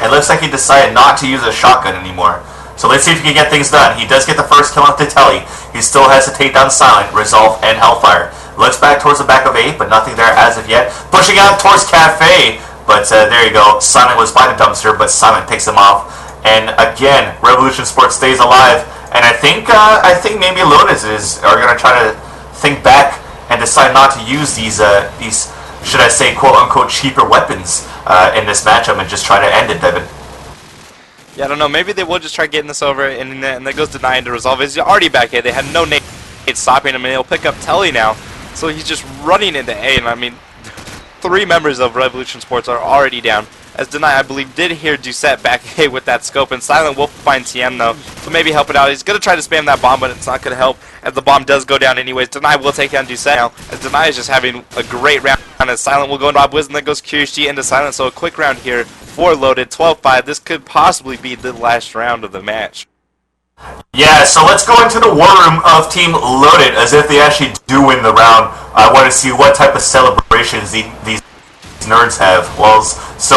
And it looks like he decided not to use a shotgun anymore. So let's see if he can get things done. He does get the first kill off the Telly. He still has to take down Silent, Resolve, and Hellfire. Looks back towards the back of A, but nothing there as of yet. Pushing out towards Cafe. But there you go. Silent was by the dumpster, but Silent picks him off. And again, Revolution Sports stays alive. And I think maybe Lotus are going to try to think back and decide not to use these should I say, quote-unquote cheaper weapons in this matchup and just try to end it, Devin. Yeah, I don't know. Maybe they will just try getting this over, and that goes to 9 to resolve it. He's already back A. They had no nade stopping him, and he'll pick up Telly now. So he's just running into A, and I mean, 3 members of Revolution Sports are already down. As Deny, I believe, did hear Doucette back A with that scope, and Silent will find TM, though, so maybe help it out. He's going to try to spam that bomb, but it's not going to help, as the bomb does go down anyways. Deny will take down Doucette now, as Deny is just having a great round, as Silent will go into Bob Wiz, and then goes Curious G into Silent, so a quick round here for Loaded, 12-5. This could possibly be the last round of the match. Yeah, so let's go into the war room of Team Loaded, as if they actually do win the round. I want to see what type of celebrations these nerds have. Well, so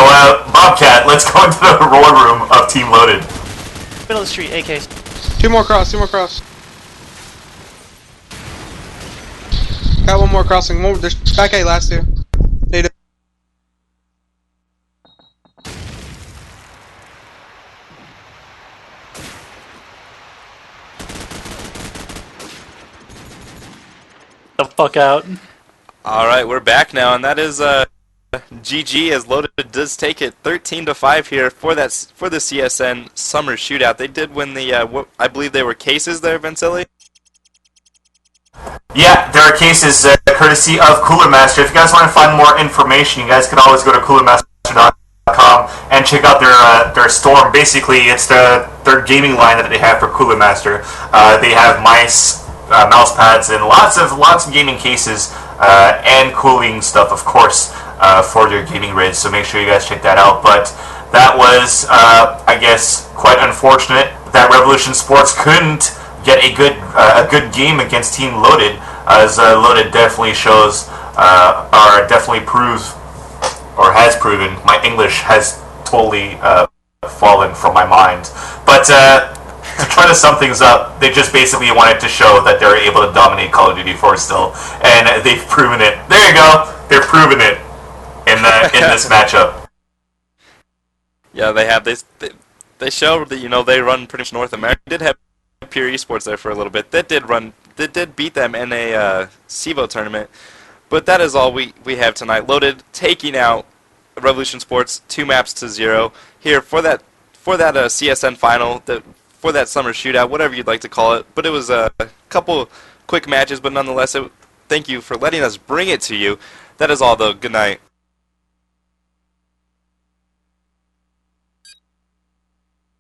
Bobcat, let's go into the war room of Team Loaded. Middle of the street, AKs. 2 more cross, 2 more cross. Got 1 more crossing. There's back A last 2. Native. The fuck out. Alright, we're back now, and that is GG, as Loaded does take it 13-5 here for the CSN Summer Shootout. They did win the, I believe they were cases there, Vincili? Yeah, there are cases courtesy of Cooler Master. If you guys want to find more information, you guys can always go to coolermaster.com and check out their store. Basically, it's their gaming line that they have for Cooler Master. They have mice, mouse pads, and lots of gaming cases and cooling stuff, of course, for your gaming rigs. So make sure you guys check that out. But that was, I guess, quite unfortunate that Revolution Sports couldn't get a good game against Team Loaded, as Loaded definitely shows, or definitely proves, or has proven. My English has totally fallen from my mind. But to try to sum things up, they just basically wanted to show that they're able to dominate Call of Duty 4 still, and they've proven it. There you go. They're proving it in this matchup. Yeah, they have. They show that they run pretty much North America. They did have Pure Esports there for a little bit. That did beat them in a CEVO tournament. But that is all we have tonight. Loaded taking out Revolution Sports 2-0 here for that CSN final. For that summer shootout, whatever you'd like to call it. But it was a couple quick matches, but nonetheless, thank you for letting us bring it to you. That is all, though. Good night.